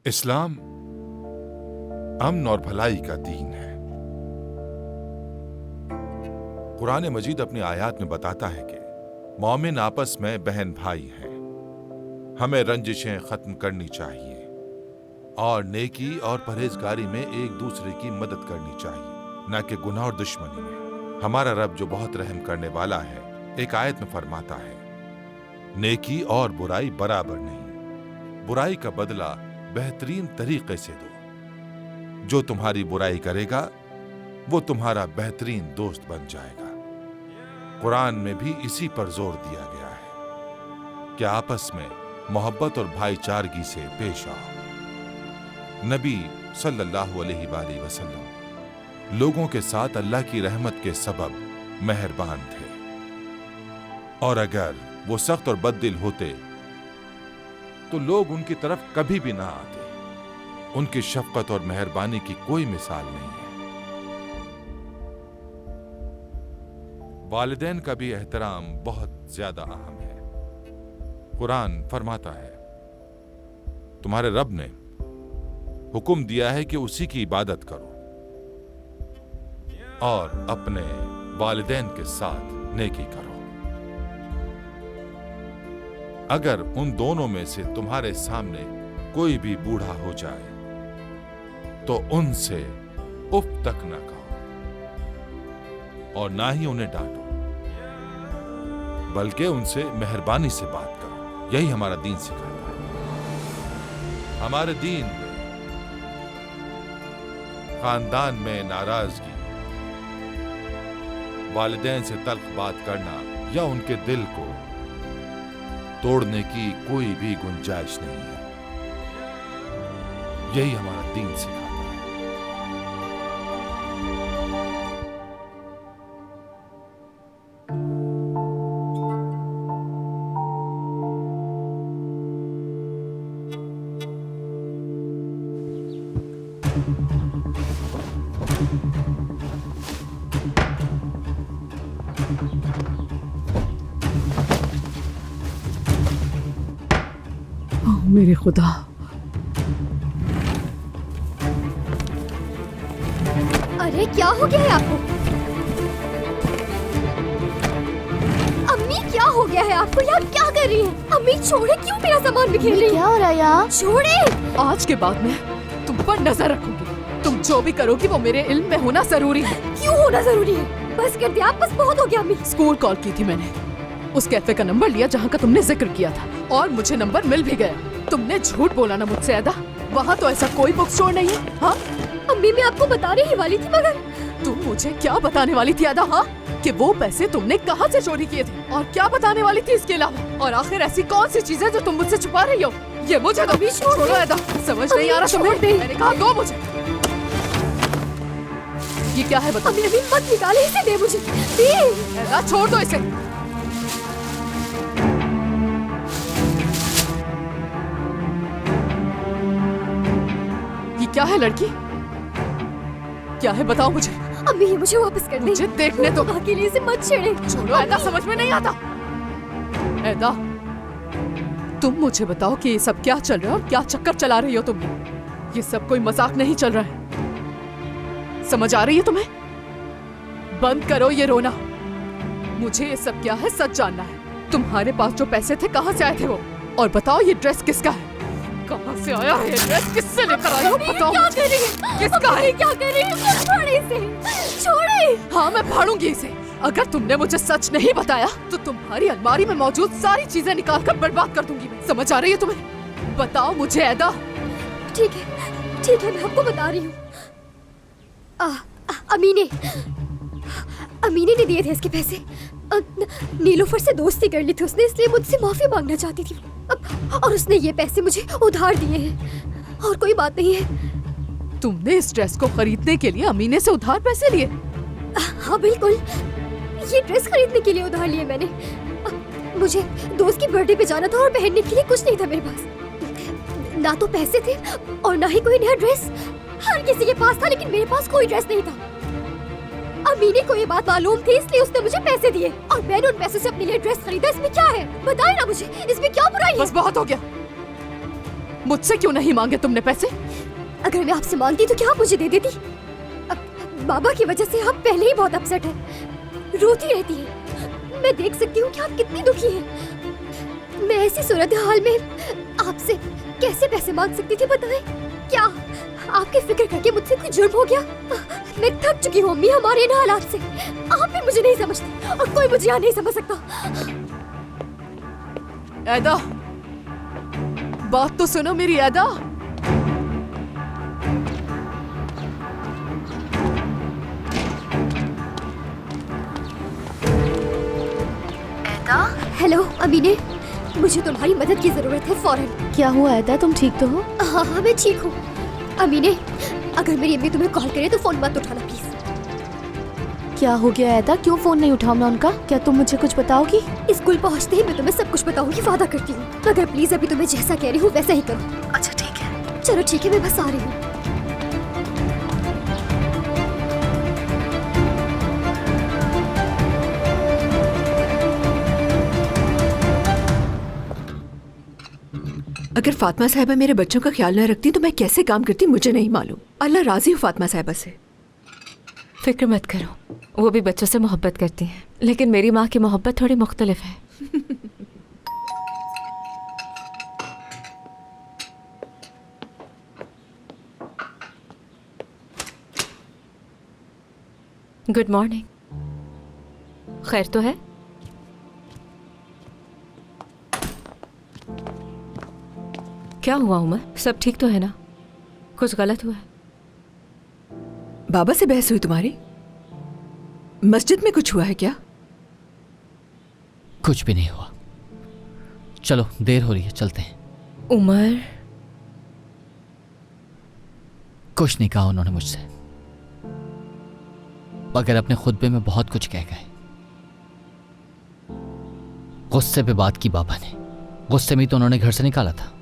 इस्लाम अमन और भलाई का दीन है। कुरान मजीद अपनी आयत में बताता है कि मोमिन आपस में बहन भाई हैं। हमें रंजिशें खत्म करनी चाहिए और नेकी और परहेजगारी में एक दूसरे की मदद करनी चाहिए, न कि गुनाह और दुश्मनी में। हमारा रब जो बहुत रहम करने वाला है, एक आयत में फरमाता है, नेकी और बुराई बराबर नहीं, बुराई का बदला बेहतरीन तरीके से दो। जो तुम्हारी बुराई करेगा वो तुम्हारा बेहतरीन दोस्त बन जाएगा। कुरान में भी इसी पर जोर दिया गया है कि आपस में मोहब्बत और भाईचारगी से पेश आओ। नबी सल्लल्लाहु अलैहि वसल्लम लोगों के साथ अल्लाह की रहमत के सबब मेहरबान थे, और अगर वो सख्त और बददिल होते तो लोग उनकी तरफ कभी भी ना आते। उनकी शफकत और मेहरबानी की कोई मिसाल नहीं है। वालिदैन का भी एहतराम बहुत ज्यादा अहम है। कुरान फरमाता है, तुम्हारे रब ने हुक्म दिया है कि उसी की इबादत करो और अपने वालिदैन के साथ नेकी करो। अगर उन दोनों में से तुम्हारे सामने कोई भी बूढ़ा हो जाए तो उनसे उफ तक न कहो और ना ही उन्हें डांटो, बल्कि उनसे मेहरबानी से बात करो। यही हमारा दीन सिखाता है। हमारे दीन में खानदान में नाराजगी, वालिदैन से तल्ख बात करना या उनके दिल को तोड़ने की कोई भी गुंजाइश नहीं है। यही हमारा दीन सिखाता है। मेरे खुदा, अरे क्या हो गया है आपको? अम्मी क्या हो गया है आपको? यार क्या कर रही है? अम्मी छोड़े, क्यों मेरा सामान बिखेर रही है? क्या हो रहा है यार? छोड़े। आज के बाद में तुम पर नजर रखूंगी। तुम जो भी करोगी वो मेरे इल्म में होना जरूरी है। क्यों होना जरूरी है? बस कर दिया आप, बस बहुत हो गया अम्मी। स्कूल कॉल की थी मैंने, उस कैफे का नंबर लिया जहाँ का तुमने जिक्र किया था, और मुझे नंबर मिल भी गया। तुमने झूठ बोला ना मुझसे अदा, वहाँ तो ऐसा कोई बुक स्टोर नहीं है। हाँ अम्मी मैं आपको बताने ही वाली थी, मगर तुम मुझे क्या बताने वाली थी अदा? हाँ कि वो पैसे तुमने कहाँ से चोरी किए थे, और क्या बताने वाली थी इसके अलावा? और आखिर ऐसी कौन सी चीजें जो तुम मुझसे छुपा रही हो? ये मुझे तो भी छोड़ो अदा, समझ नहीं आ रहा तुम्हें? मैंने कहा दो मुझे। ये क्या है बताओ? अम्मी अभी मत निकाले, इसे दे मुझे, दे। अदा छोड़ दो इसे। क्या है लड़की? क्या है बताओ मुझे। अम्मी ये मुझे वापस कर दे। मुझे देखने दो। अकेले से मत छेड़े। छोड़ो ऐदा, समझ में नहीं आता। ऐदा तुम मुझे बताओ कि ये सब क्या चल रहा है और क्या चक्कर चला रही हो तुम? ये सब कोई मजाक नहीं चल रहा है, समझ आ रही है तुम्हें? बंद करो ये रोना। मुझे ये सब क्या है सच जानना है। तुम्हारे पास जो पैसे थे कहाँ से आए थे वो? और बताओ ये ड्रेस किसका है? कहाँ से आया है ये ड्रेस? किससे लेकर आई हो? बताओ। क्या कर रही है? किसका है? क्या कर रही है? छोड़े इसे, छोड़े। हाँ मैं फाड़ूंगी इसे। अगर तुमने मुझे सच नहीं बताया तो तुम्हारी अलमारी में मौजूद सारी चीजें निकाल कर बर्बाद कर दूंगी मैं। समझ आ रही है तुम्हें? बताओ मुझे ऐदा। ठीक है मैं आपको बता रही हूँ। अमीने ने दिए थे इसके पैसे। नीलोफर से दोस्ती कर ली थी उसने, इसलिए मुझसे माफी मांगना चाहती थी और उसने ये पैसे मुझे उधार दिए हैं, और कोई बात नहीं है। तुमने इस ड्रेस को खरीदने के लिए अमीने से उधार पैसे लिए? हाँ बिल्कुल, ये ड्रेस खरीदने के लिए उधार लिए मैंने। मुझे दोस्त की बर्थडे पे जाना था और पहनने के लिए कुछ नहीं था मेरे पास। ना तो पैसे थे और ना ही कोई नया ड्रेस। हर किसी के पास था लेकिन मेरे पास कोई ड्रेस नहीं था। अमीने को ये बात मालूम थी, इसलिए उसने मुझे पैसे दिए और मैंने उन पैसों से अपने लिए ड्रेस खरीदा। इसमें क्या है? बताए ना मुझे, इसमें क्या बुराई है? बस बहुत हो गया, मुझसे क्यों नहीं मांगे तुमने पैसे? अगर मैं आपसे मांगती तो क्या आप मुझे दे देती? बाबा की वजह से आप पहले ही बहुत अपसेट हैं, रोती रहती हैं। मैं देख सकती हूँ कि आप कितनी दुखी हैं। मैं ऐसी सूरत हाल में आपसे कैसे पैसे मांग सकती थी बताएं? क्या आपकी फिक्र करके मुझसे कोई जुर्म हो गया? मैं थक चुकी हूँ अम्मी हमारे इन हालात से। आप भी मुझे नहीं समझती और कोई मुझे यहाँ नहीं समझ सकता। ऐदा, बात तो सुनो मेरी ऐदा। हेलो अमीने, मुझे तुम्हारी मदद की जरूरत है फौरन। क्या हुआ ऐदा, तुम ठीक तो हो? हाँ हाँ मैं ठीक हूँ। अमीने, अगर मेरी अम्मी तुम्हें कॉल करे तो फोन मत उठाना प्लीज। क्या हो गया ऐदा, क्यों फोन नहीं उठाऊं मैं उनका? क्या तुम मुझे कुछ बताओगी? स्कूल पहुँचते ही मैं तुम्हें सब कुछ बताऊंगी, वादा करती हूँ। मगर प्लीज अभी तुम्हें जैसा कह रही हूँ वैसा ही करो। अच्छा ठीक है। चलो ठीक है, मैं बस आ रही हूँ। अगर फातिमा साहिबा मेरे बच्चों का ख्याल न रखती तो मैं कैसे काम करती मुझे नहीं मालूम। अल्लाह राजी हो फातिमा साहिबा से। फिक्र मत करो, वो भी बच्चों से मोहब्बत करती हैं, लेकिन मेरी माँ की मोहब्बत थोड़ी मुख्तलिफ है। Good morning. खैर तो है? क्या हुआ उमर, सब ठीक तो है ना? कुछ गलत हुआ है? बाबा से बहस हुई तुम्हारी? मस्जिद में कुछ हुआ है क्या? कुछ भी नहीं हुआ। चलो देर हो रही है, चलते हैं। उमर, कुछ नहीं कहा उन्होंने मुझसे, मगर अपने खुतबे में बहुत कुछ कह गए। गुस्से पे बात की बाबा ने, गुस्से में तो उन्होंने घर से निकाला था।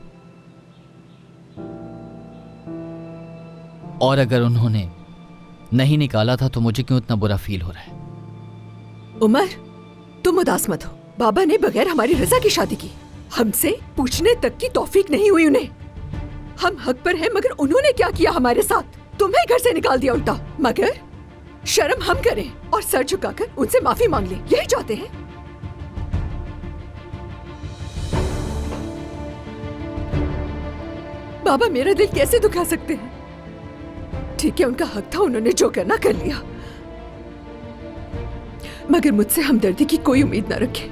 और अगर उन्होंने नहीं निकाला था तो मुझे क्यों इतना बुरा फील हो रहा है? उमर, तुम उदास मत हो। बाबा ने बगैर हमारी रजा की शादी की, हमसे पूछने तक की तौफीक नहीं हुई उन्हें। हम हक पर हैं, मगर उन्होंने क्या किया हमारे साथ? तुम्हें घर से निकाल दिया उल्टा। मगर शर्म हम करें और सर झुकाकर उनसे माफी मांग लें, यही चाहते हैं? बाबा मेरा दिल कैसे दुखा सकते हैं? ठीक है, उनका हक था, उन्होंने जो करना कर लिया, मगर मुझसे हमदर्दी की कोई उम्मीद न रखे।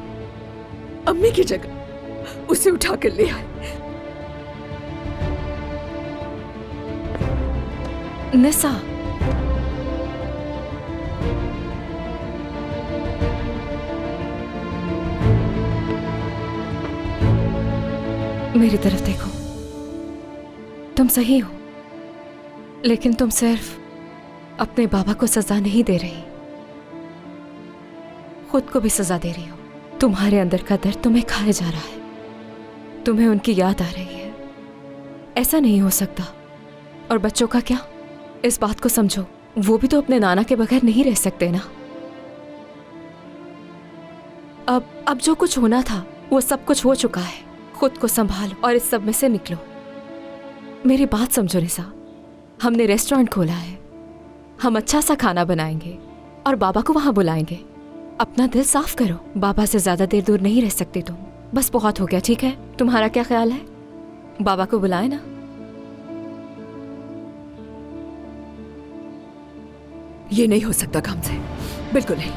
अम्मी की जगह उसे उठा कर ले आए। निसा, मेरी तरफ देखो, तुम सही हो, लेकिन तुम सिर्फ अपने बाबा को सजा नहीं दे रही, खुद को भी सजा दे रही हो। तुम्हारे अंदर का दर्द तुम्हें खाया जा रहा है, तुम्हें उनकी याद आ रही है। ऐसा नहीं हो सकता। और बच्चों का क्या? इस बात को समझो, वो भी तो अपने नाना के बगैर नहीं रह सकते ना। अब जो कुछ होना था वो सब कुछ हो चुका है। खुद को संभालो और इस सब में से निकलो। मेरी बात समझो निसा, हमने रेस्टोरेंट खोला है, हम अच्छा सा खाना बनाएंगे और बाबा को वहां बुलाएंगे। अपना दिल साफ करो, बाबा से ज्यादा देर दूर नहीं रह सकते तुम। बस बहुत हो गया, ठीक है? तुम्हारा क्या ख्याल है? बाबा को बुलाए ना? ये नहीं हो सकता काम से, बिल्कुल नहीं।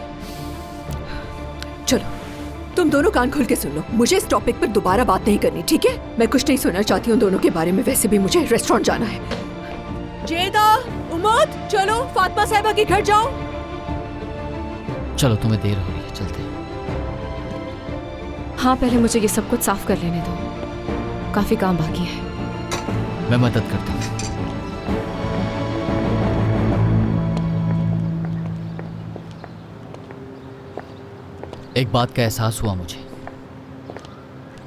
चलो तुम दोनों कान खोल के सुन लो, मुझे इस टॉपिक पर दोबारा बात नहीं करनी, ठीक है? मैं कुछ नहीं सुनना चाहती हूँ दोनों के बारे में। वैसे भी मुझे रेस्टोरेंट जाना है। जेदा, उमद, चलो फातिमा साहिबा के घर जाओ। चलो, तुम्हें देर हो रही है, चलते हैं। हाँ, पहले मुझे ये सब कुछ साफ कर लेने दो, काफी काम बाकी है। मैं मदद करता हूँ। एक बात का एहसास हुआ मुझे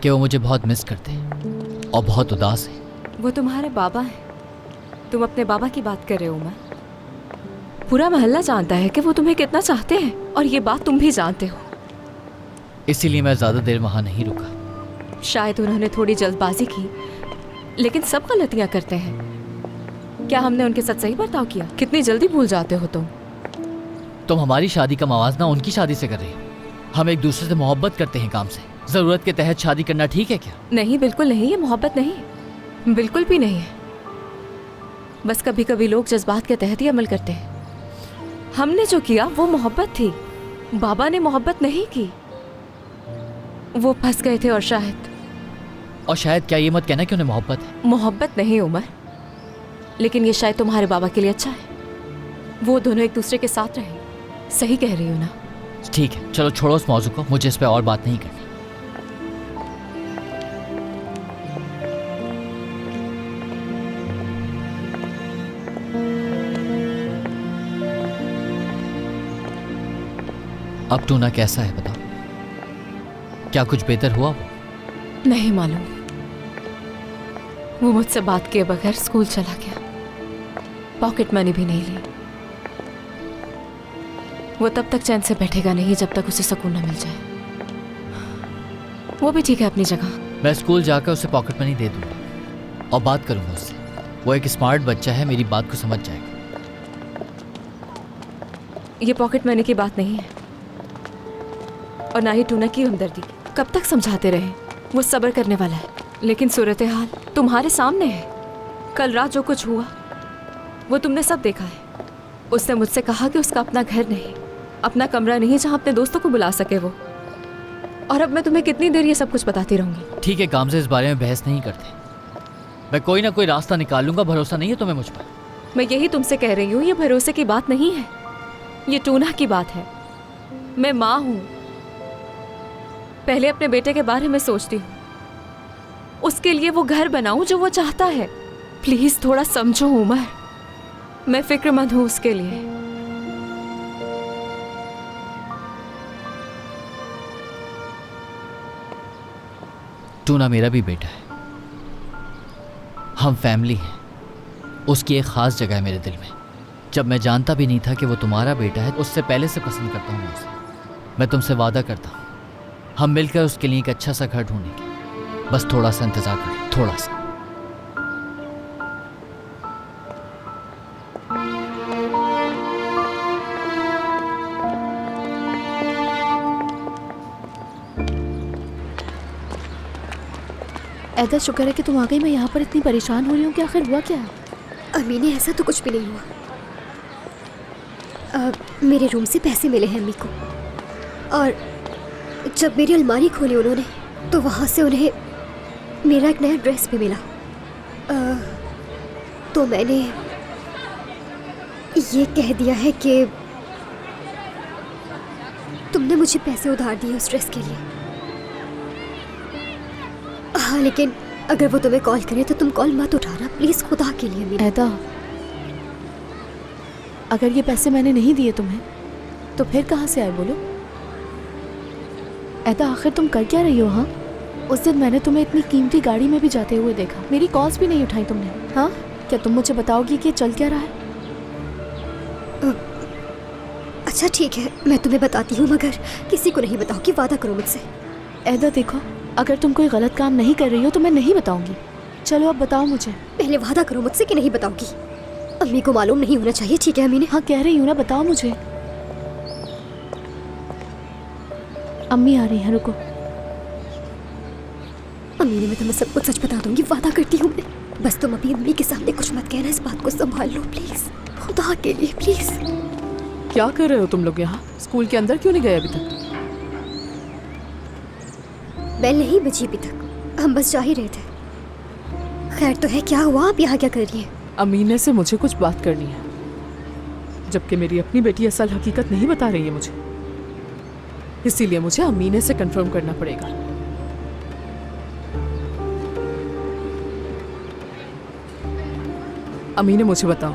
कि वो मुझे बहुत मिस करते हैं और बहुत उदास हैं। वो तुम्हारे बाबा हैं। तुम अपने बाबा की बात कर रहे हो उमर। पूरा मोहल्ला जानता है कि वो तुम्हें कितना चाहते हैं और ये बात तुम भी जानते हो। इसीलिए मैं ज़्यादा देर वहाँ नहीं रुका। शायद उन्होंने थोड़ी जल्दबाजी की, लेकिन सब गलतियां करते हैं। क्या हमने उनके साथ सही बर्ताव किया? कितनी जल्दी भूल जाते हो तुम हमारी शादी का मवाजना उनकी शादी से कर रही हो। हम एक दूसरे से मोहब्बत करते हैं काम से। जरूरत के तहत शादी करना ठीक है क्या? नहीं, बिल्कुल नहीं। ये मोहब्बत नहीं है, बिल्कुल भी नहीं है। बस कभी कभी लोग जज्बात के तहत ही अमल करते हैं। हमने जो किया वो मोहब्बत थी, बाबा ने मोहब्बत नहीं की। वो फंस गए थे और शायद क्या ये मत कहना कि उन्हें मोहब्बत है? मोहब्बत नहीं उमर, लेकिन ये शायद तुम्हारे बाबा के लिए अच्छा है। वो दोनों एक दूसरे के साथ रहे। सही कह रही हो ना? ठीक है, चलो छोड़ो उस मौजू को, मुझे इस पे और बात नहीं करनी। अब टूना कैसा है बताओ? क्या कुछ बेहतर हुआ वो? नहीं मालूम। वो मुझसे बात किए बगैर स्कूल चला गया। पॉकेट मनी भी नहीं ली। वो तब तक चैन से बैठेगा नहीं जब तक उसे सुकून न मिल जाए। वो भी ठीक है अपनी जगह। मैं स्कूल जाकर उसे पॉकेट मनी दे दूंगा और बात करूंगा उससे। वो एक स्मार्ट बच्चा है, मेरी बात को समझ जाएगा। ये पॉकेट मनी की बात नहीं है और ना ही टूना की हमदर्दी। कब तक समझाते रहे? वो सब्र करने वाला है, लेकिन सूरत हाल तुम्हारे सामने है। कल रात जो कुछ हुआ वो तुमने सब देखा है। उसने मुझसे कहा कि उसका अपना घर नहीं, अपना कमरा नहीं जहां अपने दोस्तों को बुला सके वो। और अब मैं तुम्हें कितनी देर ये सब कुछ बताती रहूंगी? ठीक है, काम से इस बारे में बहस नहीं करते। मैं कोई ना कोई रास्ता निकाल लूंगा। भरोसा नहीं है तुम्हें मुझ पर? मैं यही तुमसे कह रही हूँ, ये भरोसे की बात नहीं है, ये टूना की बात है। मैं माँ हूँ, पहले अपने बेटे के बारे में सोचती हूँ। उसके लिए वो घर बनाऊं जो वो चाहता है। प्लीज थोड़ा समझो उमर, मैं फिक्रमंद हूँ उसके लिए। टूना मेरा भी बेटा है, हम फैमिली हैं। उसकी एक खास जगह है मेरे दिल में। जब मैं जानता भी नहीं था कि वो तुम्हारा बेटा है, उससे पहले से पसंद करता हूँ उसे। मैं तुमसे वादा करता हूँ हम मिलकर उसके लिए एक अच्छा सा घर ढूंढेंगे। बस थोड़ा सा इंतजार करें, थोड़ा सा। ऐदा शुक्र है कि तुम आ गई। मैं यहाँ पर इतनी परेशान हो रही हूँ कि आखिर हुआ क्या है? अम्मी, ऐसा तो कुछ भी नहीं हुआ। मेरे रूम से पैसे मिले हैं अम्मी को, और जब मेरी अलमारी खोली उन्होंने तो वहाँ से उन्हें मेरा एक नया ड्रेस भी मिला। तो मैंने ये कह दिया है कि तुमने मुझे पैसे उधार दिए उस ड्रेस के लिए। हाँ, लेकिन अगर वो तुम्हें कॉल करे तो तुम कॉल मत उठाना प्लीज, खुदा के लिए। ऐदा, अगर ये पैसे मैंने नहीं दिए तुम्हें तो फिर कहाँ से आए बोलो? ऐदा, आखिर तुम कर क्या रही हो? हाँ, उस दिन मैंने तुम्हें इतनी कीमती गाड़ी में भी जाते हुए देखा, मेरी कॉल्स भी नहीं उठाई तुमने। हाँ, क्या तुम मुझे बताओगी कि चल क्या रहा है? अच्छा ठीक है, मैं तुम्हें बताती हूँ, मगर किसी को नहीं बताओगी, वादा करो मुझसे। ऐदा देखो, अगर तुम कोई गलत काम नहीं कर रही हो तो मैं नहीं बताऊंगी। चलो अब बताओ मुझे। पहले वादा करो मुझसे कि नहीं बताओगी। अम्मी को मालूम नहीं होना चाहिए, ठीक है अम्मी ने? हाँ, कह रही हूँ ना, बताओ मुझे। अम्मी आ रही हैं, रुको। अम्मी ने, मैं तुम्हें सब कुछ सच बता दूंगी, वादा करती हूँ मैं। बस तुम अभी अम्मी के सामने कुछ मत कहना, इस बात को संभाल लो प्लीज, खुदा के लिए प्लीज। क्या कर रहे हो तुम लोग यहाँ? स्कूल के अंदर क्यों नहीं गए अभी तक? बेल नहीं बजी अभी तक, हम बस जा ही रहे थे। खैर तो है, क्या हुआ? आप यहाँ क्या कर रही हैं? अमीने से मुझे कुछ बात करनी है, जबकि मेरी अपनी बेटी असल हकीकत नहीं बता रही है मुझे, इसीलिए मुझे अमीने से कंफर्म करना पड़ेगा। अमीने, मुझे बताओ,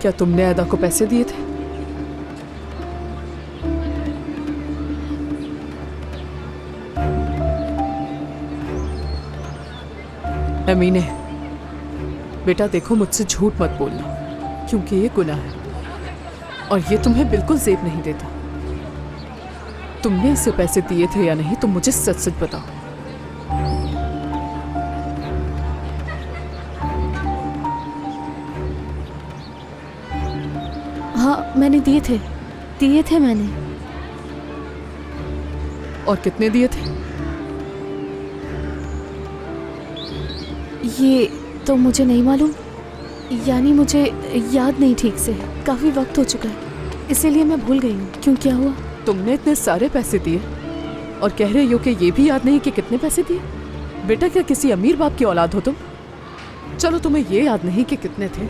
क्या तुमने अदा को पैसे दिए थे? अमीने, बेटा देखो, मुझसे झूठ मत बोलना, क्योंकि ये गुनाह है और ये तुम्हें बिल्कुल ज़ेब नहीं देता। तुमने इसे पैसे दिए थे या नहीं, तुम मुझे सच सच बताओ। हाँ मैंने दिए थे मैंने। और कितने दिए थे? ये तो मुझे नहीं मालूम, यानी मुझे याद नहीं ठीक से, काफी वक्त हो चुका है इसीलिए मैं भूल गई हूँ। क्यों, क्या हुआ? तुमने इतने सारे पैसे दिए और कह रहे हो कि ये भी याद नहीं कि कितने पैसे दिए? बेटा क्या किसी अमीर बाप की औलाद हो तुम? चलो तुम्हें ये याद नहीं कि कितने थे,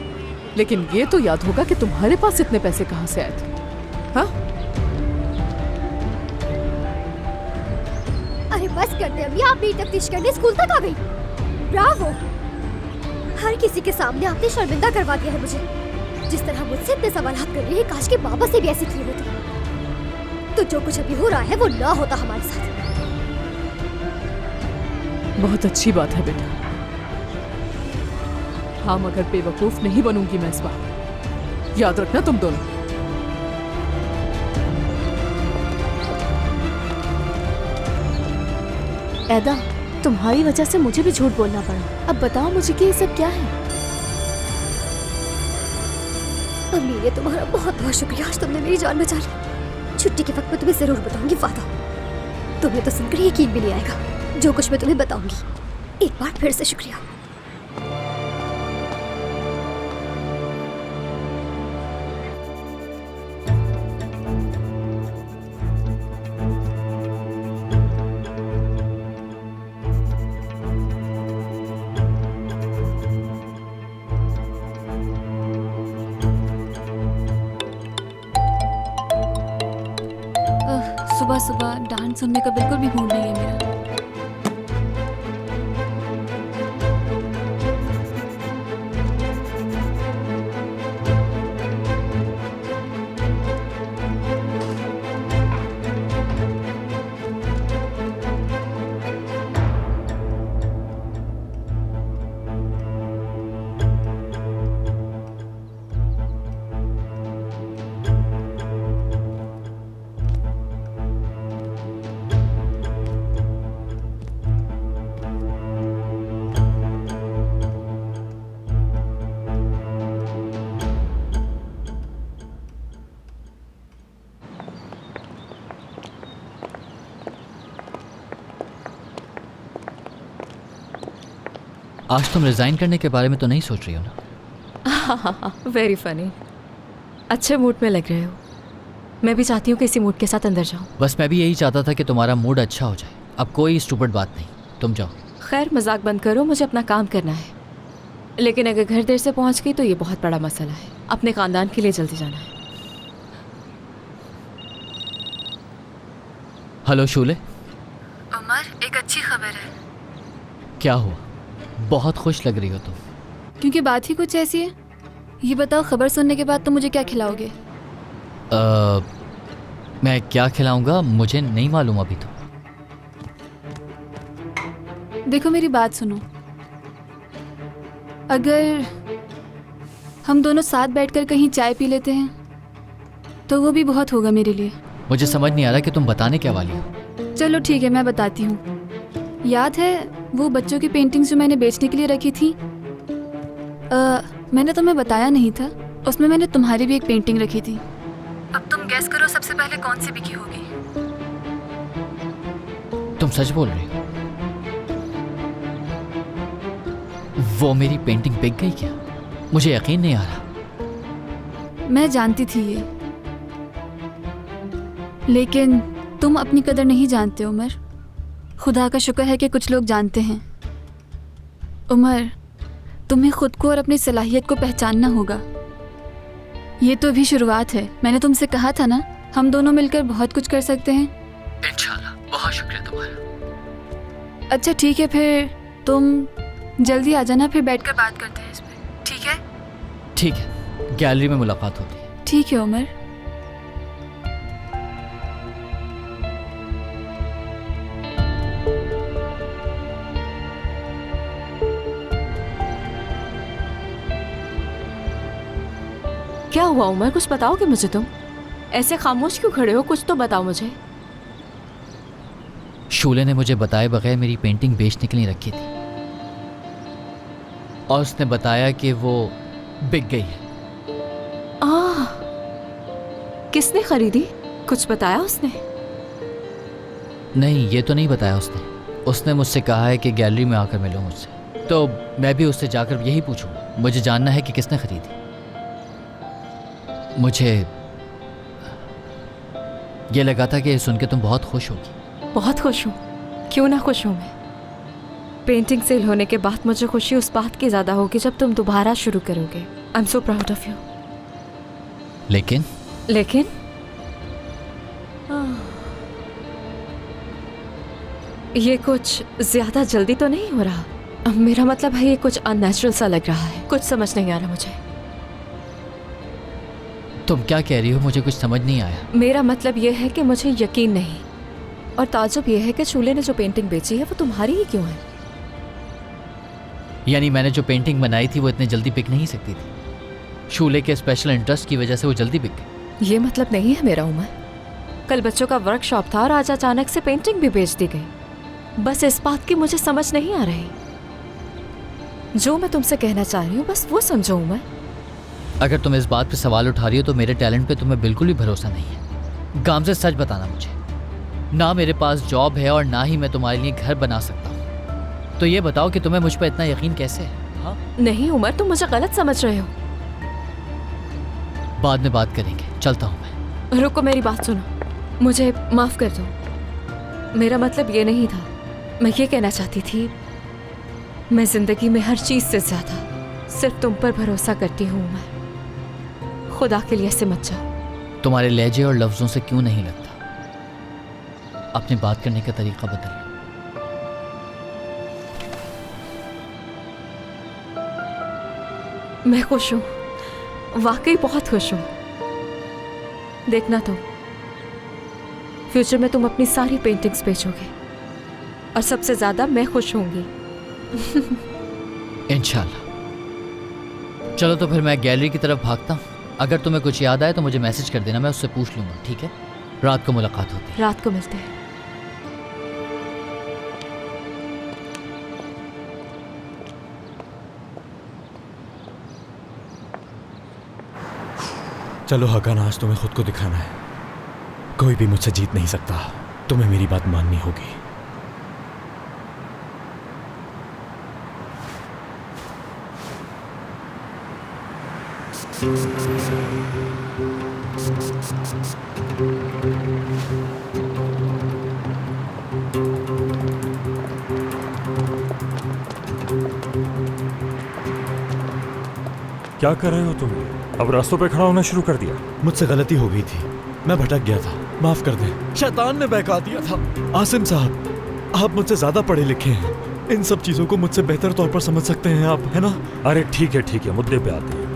लेकिन ये तो याद होगा कि तुम्हारे पास इतने पैसे कहाँ से आए थे। हाँ? अरे बस करते अभी, आप मेरी तफ्तीश करने स्कूल तक आ गई। ब्रावो! हर किसी के सामने आपने शर्मिंदा करवा दिया है मुझे। जिस तरह मुझसे इतने सवालात कर रही है, काश के बाबा से भी ऐसी की होती। तो जो कुछ अभी हो रहा है वो ना होता हमारे साथ। बहुत अच्छी बात है बेटा। हाँ, मगर बेवकूफ नहीं बनूंगी मैं इस बार, याद रखना तुम दोनों। ऐदा, तुम्हारी वजह से मुझे भी झूठ बोलना पड़ा। अब बताओ मुझे कि ये सब क्या है? अमीर, तुम्हारा बहुत बहुत शुक्रिया, आज तुमने मेरी जान बचा ली। छुट्टी के वक्त में तुम्हें जरूर बताऊंगी, वादा। तुम्हें तो सुनकर यकीन भी नहीं आएगा जो कुछ मैं तुम्हें बताऊंगी। एक बार फिर से शुक्रिया। सुबह सुबह डांस सुनने का बिल्कुल भी मूड नहीं है मेरा। आज तुम रिजाइन करने के बारे में तो नहीं सोच रही हो ना? हाँ, वेरी फनी। अच्छे मूड में लग रहे हो। मैं भी चाहती हूँ कि इसी मूड के साथ अंदर जाऊँ। बस मैं भी यही चाहता था कि तुम्हारा मूड अच्छा हो जाए। अब कोई स्टूपिड बात नहीं, तुम जाओ। खैर, मजाक बंद करो, मुझे अपना काम करना है। लेकिन अगर घर देर से पहुँच गई तो ये बहुत बड़ा मसला है। अपने खानदान के लिए जल्दी जाना है। हेलो शूले। उमर, एक अच्छी खबर है। क्या हुआ? बहुत खुश लग रही हो तुम। क्योंकि बात ही कुछ ऐसी है। ये बताओ, खबर सुनने के बाद तुम मुझे क्या खिलाओगे? मैं क्या खिलाऊंगा मुझे नहीं मालूम अभी तो। देखो मेरी बात सुनो, अगर हम दोनों साथ बैठकर कहीं चाय पी लेते हैं तो वो भी बहुत होगा मेरे लिए। मुझे समझ नहीं आ रहा कि तुम बताने क्या वाली हो। चलो ठीक है, मैं बताती हूँ। याद है वो बच्चों की पेंटिंग्स जो मैंने बेचने के लिए रखी थी? मैंने तुम्हें बताया नहीं था, उसमें मैंने तुम्हारी भी एक पेंटिंग रखी थी। अब तुम गैस करो सबसे पहले कौन सी बिकी होगी? तुम सच बोल रही हो? वो मेरी पेंटिंग बिक गई क्या? मुझे यकीन नहीं आ रहा। मैं जानती थी ये, लेकिन तुम अपनी कदर नहीं जानते उमर। खुदा का शुक्र है कि कुछ लोग जानते हैं। उमर, तुम्हें खुद को और अपनी सलाहियत को पहचानना होगा। ये तो अभी शुरुआत है। मैंने तुमसे कहा था ना, हम दोनों मिलकर बहुत कुछ कर सकते हैं। इंशाल्लाह। बहुत शुक्रिया तुम्हारा। अच्छा ठीक है, फिर तुम जल्दी आ जाना, फिर बैठकर बात करते हैं इस पे, ठीक है? ठीक है, गैलरी में मुलाकात होती है। ठीक है उमर। क्या हुआ उमर, कुछ बताओगे मुझे? तुम ऐसे खामोश क्यों खड़े हो? कुछ तो बताओ मुझे। शूले ने मुझे बताए बगैर मेरी पेंटिंग बेचने के लिए रखी थी और उसने बताया कि वो बिक गई है। किसने खरीदी? कुछ बताया उसने? नहीं, ये तो नहीं बताया उसने। उसने मुझसे कहा है कि गैलरी में आकर मिलो मुझसे, तो मैं भी उससे जाकर यही पूछूंगा। मुझे जानना है कि किसने खरीदी। मुझे ये लगा था कि सुन के तुम बहुत खुश होगी। बहुत खुश हूँ, क्यों ना खुश हूँ मैं। पेंटिंग सेल होने के बाद मुझे खुशी उस बात की ज़्यादा होगी जब तुम दोबारा शुरू करोगे। I am so proud of you. लेकिन ये कुछ ज्यादा जल्दी तो नहीं हो रहा? मेरा मतलब है ये कुछ अननेचुरल सा लग रहा है। कुछ समझ नहीं आ रहा मुझे। तुम क्या कह रही हो? मुझे कुछ समझ नहीं आया। मेरा मतलब ये है कि मुझे यकीन नहीं, और ताज्जुब ये है कि शूले ने जो पेंटिंग बेची है वो तुम्हारी ही क्यों है? यानी मैंने जो पेंटिंग बनाई थी वो इतनी जल्दी बिक नहीं सकती थी। शूले के स्पेशल इंटरेस्ट की वजह से वो जल्दी बिक गई। ये मतलब नहीं है मेरा उमर। कल बच्चों का वर्कशॉप था और आज अचानक से पेंटिंग भी बेच दी गई। बस इस बात की मुझे समझ नहीं आ रही। जो मैं तुमसे कहना चाह रही हूँ बस वो समझो उमर। अगर तुम इस बात पे सवाल उठा रही हो तो मेरे टैलेंट पे तुम्हें बिल्कुल भी भरोसा नहीं है। गामज़द, सच बताना मुझे। ना मेरे पास जॉब है और ना ही मैं तुम्हारे लिए घर बना सकता हूँ। तो ये बताओ कि तुम्हें मुझ पर इतना यकीन कैसे है? हाँ? नहीं उमर, तुम मुझे गलत समझ रहे हो। बाद में बात करेंगे, चलता हूँ मैं। रुको, मेरी बात सुनो। मुझे माफ़ कर दो। मेरा मतलब ये नहीं था। मैं ये कहना चाहती थी, मैं ज़िंदगी में हर चीज़ से ज़्यादा सिर्फ तुम पर भरोसा करती हूँ उमर। खुदा के लिए ऐसे मत जाओ। तुम्हारे लहजे और लफ्ज़ों से क्यों नहीं लगता? अपनी बात करने का तरीका बदल लो। मैं खुश हूँ, वाकई बहुत खुश हूँ। देखना तुम, फ्यूचर में तुम अपनी सारी पेंटिंग्स बेचोगे और सबसे ज़्यादा मैं खुश होंगी। इंशाल्लाह। चलो तो फिर मैं गैलरी की तरफ भागता हूँ। अगर तुम्हें कुछ याद आए तो मुझे मैसेज कर देना, मैं उससे पूछ लूँगा। ठीक है? रात को मुलाकात होती है। रात को मिलते हैं। चलो हकान, आज तुम्हें खुद को दिखाना है। कोई भी मुझसे जीत नहीं सकता। तुम्हें मेरी बात माननी होगी। क्या कर रहे हो तुम? अब रास्तों पे खड़ा होना शुरू कर दिया। मुझसे गलती हो गई थी, मैं भटक गया था, माफ कर दें। शैतान ने बहका दिया था। आसिम साहब, आप मुझसे ज्यादा पढ़े लिखे हैं, इन सब चीजों को मुझसे बेहतर तौर पर समझ सकते हैं आप, है ना? अरे ठीक है, मुद्दे पे आते हैं।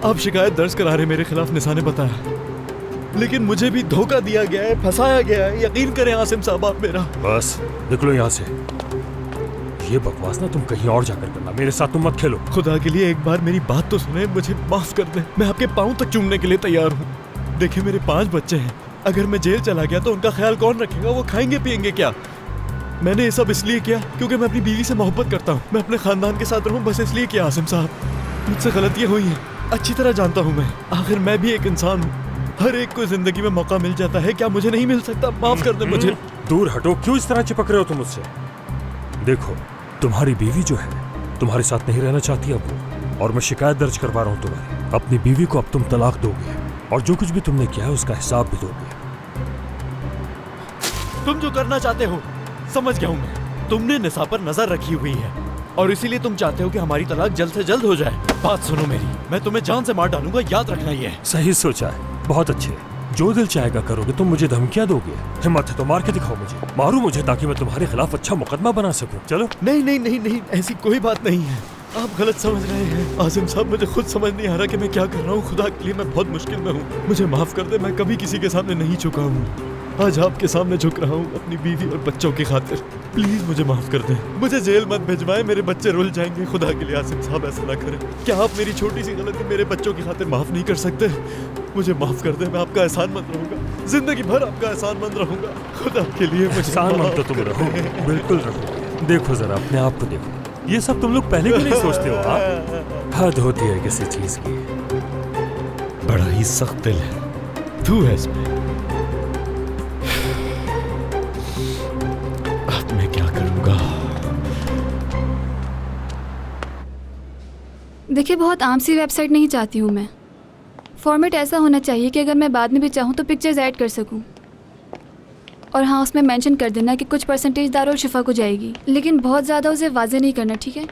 आप शिकायत दर्ज करा रहे मेरे खिलाफ, निसा ने बताया, लेकिन मुझे भी धोखा दिया गया है, फंसाया गया है। यकीन करें आसिम साहब आप मेरा। बस निकलो यहाँ से। ये बकवास ना तुम कहीं और जाकर करना, मेरे साथ तुम मत खेलो। खुदा के लिए एक बार मेरी बात तो सुने, मुझे माफ कर दें। मैं आपके पाँव तक चूमने के लिए तैयार हूँ। देखिए मेरे 5 बच्चे हैं, अगर मैं जेल चला गया तो उनका ख्याल कौन रखेगा? वो खाएंगे पिएंगे क्या? मैंने ये सब इसलिए किया क्योंकि मैं अपनी बीवी से मोहब्बत करता हूँ। मैं अपने खानदान के साथ रहूँ, बस इसलिए किया। आसिम साहब, मुझसे गलतियाँ हुई हैं, अच्छी तरह जानता हूँ मैं। आखिर मैं भी एक इंसान हूँ, हर एक को जिंदगी में मौका मिल जाता है, क्या मुझे नहीं मिल सकता? माफ कर दे मुझे। दूर हटो, क्यों इस तरह चिपक रहे हो तुम मुझसे? देखो, तुम्हारी बीवी जो है तुम्हारे साथ नहीं रहना चाहती अब, और मैं शिकायत दर्ज करवा रहा हूँ तुम्हारी। अपनी बीवी को अब तुम तलाक दोगे और जो कुछ भी तुमने किया है उसका हिसाब भी दोगे। तुम जो करना चाहते हो समझ गया हूँ मैं। तुमने निसा पर नजर रखी हुई है और इसीलिए तुम चाहते हो कि हमारी तलाक जल्द से जल्द हो जाए। बात सुनो मेरी, मैं तुम्हें जान से मार डालूंगा, याद रखना ये। सही सोचा है, बहुत अच्छे। जो दिल चाहेगा करोगे। तुम मुझे धमकियां दोगे? हिम्मत है तो मार के दिखाओ मुझे, मारो मुझे ताकि मैं तुम्हारे खिलाफ अच्छा मुकदमा बना सकूं। चलो। नहीं नहीं नहीं नहीं, ऐसी कोई बात नहीं है, आप गलत समझ रहे हैं। आसिम साहब, मुझे खुद समझ नहीं आ रहा कि मैं क्या कर रहा हूँ। खुदा के लिए मैं बहुत मुश्किल में हूँ, मुझे माफ कर दे। मैं कभी किसी के सामने नहीं झुका हूँ, आज आपके सामने झुक रहा हूँ अपनी बीवी और बच्चों की खातिर। प्लीज मुझे माफ कर दें, मुझे जेल मत भिजवाएं, मेरे बच्चे रुल जाएंगे। खुदा के लिए आसिम साहब ऐसा ना करें। क्या आप मेरी छोटी सी गलती मेरे बच्चों की खातिर माफ नहीं कर सकते? मुझे माफ कर दें, मैं आपका एहसानमंद रहूंगा, जिंदगी भर आपका एहसानमंद रहूंगा। खुदा के लिए एहसानमंद तो तुम रहो, बिल्कुल रहो। देखो जरा अपने आप को देखो, ये सब तुम लोग पहले क्यों नहीं सोचते हो? हद होती है किसी चीज की। बड़ा ही सख्त दिल है तू है इसमें। अब मैं क्या करूंगा? देखिए, बहुत आम सी वेबसाइट नहीं चाहती हूँ मैं। फॉर्मेट ऐसा होना चाहिए कि अगर मैं बाद में भी चाहूँ तो पिक्चर्स ऐड कर सकूँ। और हाँ, उसमें मेंशन कर देना कि कुछ परसेंटेज दारुल शिफा को जाएगी, लेकिन बहुत ज़्यादा उसे वाज़ेह नहीं करना, ठीक है?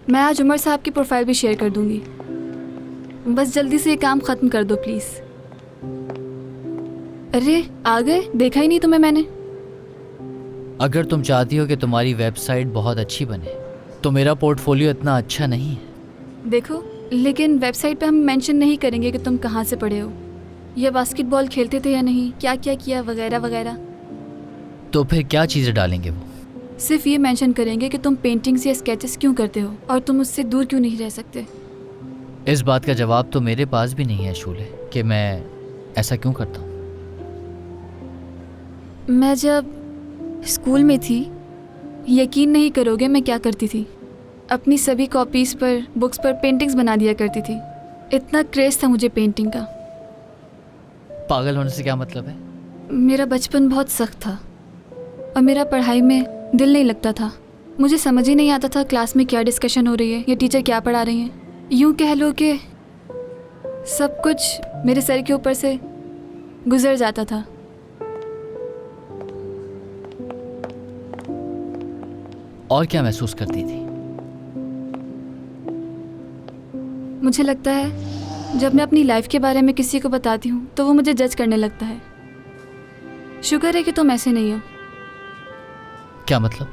मैं आज उमर साहब की प्रोफाइल भी शेयर कर दूँगी। बस जल्दी से ये काम ख़त्म कर दो प्लीज़। अरे आ गए, देखा ही नहीं तुम्हें मैंने। अगर तुम चाहती हो कि तुम्हारी वेबसाइट बहुत अच्छी बने तो मेरा पोर्टफोलियो इतना अच्छा नहीं है। देखो, लेकिन वेबसाइट पे हम मेंशन नहीं करेंगे कि तुम कहाँ से पढ़े हो, या बास्केटबॉल खेलते थे या नहीं, क्या क्या किया वगैरह वगैरह। तो फिर क्या चीज़ें डालेंगे वो? सिर्फ ये मेंशन करेंगे कि तुम पेंटिंग्स या स्केचेस क्यों करते हो और तुम उससे दूर क्यों नहीं रह सकते। इस बात का जवाब तो मेरे पास भी नहीं है शूले कि मैं ऐसा क्यों करता हूँ। मैं जब स्कूल में थी, यकीन नहीं करोगे मैं क्या करती थी। अपनी सभी कॉपीज़ पर, बुक्स पर पेंटिंग्स बना दिया करती थी। इतना क्रेज़ था मुझे पेंटिंग का। पागल होने से क्या मतलब है? मेरा बचपन बहुत सख्त था और मेरा पढ़ाई में दिल नहीं लगता था। मुझे समझ ही नहीं आता था क्लास में क्या डिस्कशन हो रही है या टीचर क्या पढ़ा रही हैं। यूँ कह लो कि सब कुछ मेरे सर के ऊपर से गुजर जाता था। और क्या महसूस करती थी? मुझे लगता है जब मैं अपनी लाइफ के बारे में किसी को बताती हूँ तो वो मुझे जज करने लगता है। शुक्र है कि तुम ऐसे नहीं हो। क्या मतलब?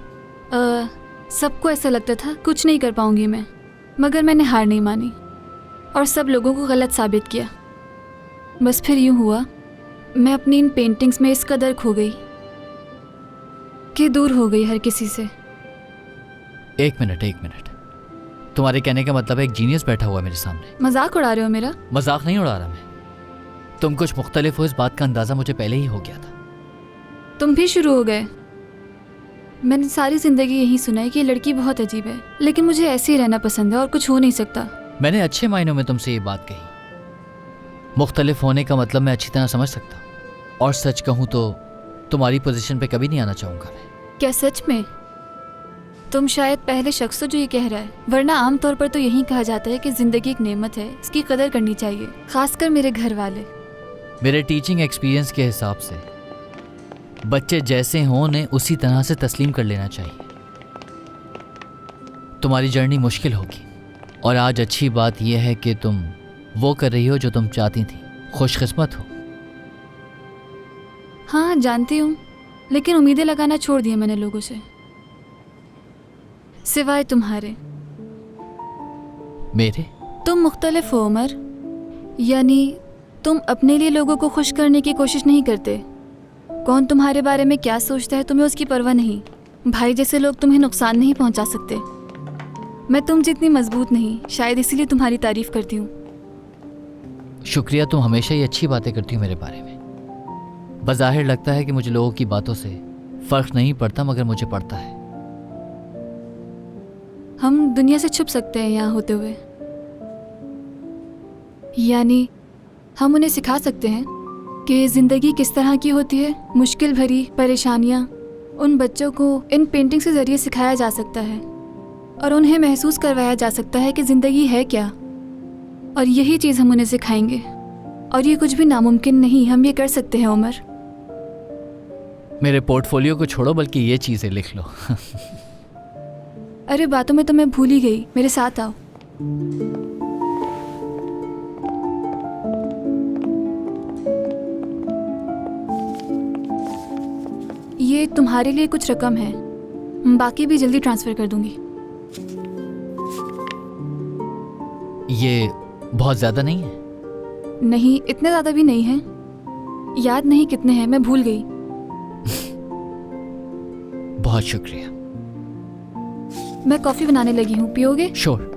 सबको ऐसा लगता था कुछ नहीं कर पाऊंगी मैं, मगर मैंने हार नहीं मानी और सब लोगों को गलत साबित किया। बस फिर यूँ हुआ, मैं अपनी इन पेंटिंग्स में इस कदर खो गई कि दूर हो गई हर किसी से। एक मिनट, तुम्हारे कहने का मतलब है एक जीनियस बैठा हुआ है मेरे सामने? मजाक उड़ा रहे हो मेरा? मजाक नहीं उड़ा रहा मैं। तुम कुछ मुख्तलिफ हो, इस बात का अंदाज़ा मुझे पहले ही हो गया था। तुम भी शुरू हो गए। मैंने सारी ज़िंदगी यही सुना है कि ये लड़की बहुत अजीब है, लेकिन मुझे ऐसे ही रहना पसंद है और कुछ हो नहीं सकता। मैंने अच्छे मायनों में तुमसे ये बात कही। मुख्तलिफ होने का मतलब मैं अच्छी तरह समझ सकता हूँ, और सच कहूँ तो तुम्हारी पोजीशन पे कभी नहीं आना चाहूँगा मैं। क्या सच में? तुम शायद पहले शख्स हो जो ये कह रहा है, वरना आमतौर पर तो यही कहा जाता है कि ज़िंदगी एक नेमत है, इसकी कदर करनी चाहिए, खासकर मेरे घर वाले। मेरे टीचिंग एक्सपीरियंस के हिसाब से बच्चे जैसे हों उन्हें उसी तरह से तस्लीम कर लेना चाहिए। तुम्हारी जर्नी मुश्किल होगी, और आज अच्छी बात यह है कि तुम वो कर रही हो जो तुम चाहती थी। खुशकिस्मत हो। हाँ जानती हूँ, लेकिन उम्मीदें लगाना छोड़ दिया मैंने लोगों से, सिवाय तुम्हारे। मेरे? तुम मुख्तलिफ हो उमर, यानी तुम अपने लिए लोगों को खुश करने की कोशिश नहीं करते। कौन तुम्हारे बारे में क्या सोचता है तुम्हें उसकी परवाह नहीं। भाई जैसे लोग तुम्हें नुकसान नहीं पहुंचा सकते। मैं तुम जितनी मजबूत नहीं, शायद इसीलिए तुम्हारी तारीफ करती हूँ। शुक्रिया, तुम हमेशा ही अच्छी बातें करती हो मेरे बारे में। बज़ाहिर लगता है कि मुझे लोगों की बातों से फ़र्क नहीं पड़ता, मगर मुझे पड़ता है। हम दुनिया से छुप सकते हैं यहाँ होते हुए, यानी हम उन्हें सिखा सकते हैं कि ज़िंदगी किस तरह की होती है। मुश्किल भरी परेशानियाँ उन बच्चों को इन पेंटिंग्स के ज़रिए सिखाया जा सकता है और उन्हें महसूस करवाया जा सकता है कि ज़िंदगी है क्या, और यही चीज़ हम उन्हें सिखाएंगे। और ये कुछ भी नामुमकिन नहीं, हम ये कर सकते हैं उमर। मेरे पोर्टफोलियो को छोड़ो, बल्कि ये चीज़ें लिख लो। अरे बातों में तो मैं भूल ही गई, मेरे साथ आओ। ये तुम्हारे लिए कुछ रकम है, बाकी भी जल्दी ट्रांसफ़र कर दूंगी। ये बहुत ज़्यादा नहीं है? नहीं, इतने ज़्यादा भी नहीं है। याद नहीं कितने हैं, मैं भूल गई। बहुत शुक्रिया। मैं कॉफ़ी बनाने लगी हूँ, पियोगे? श्योर।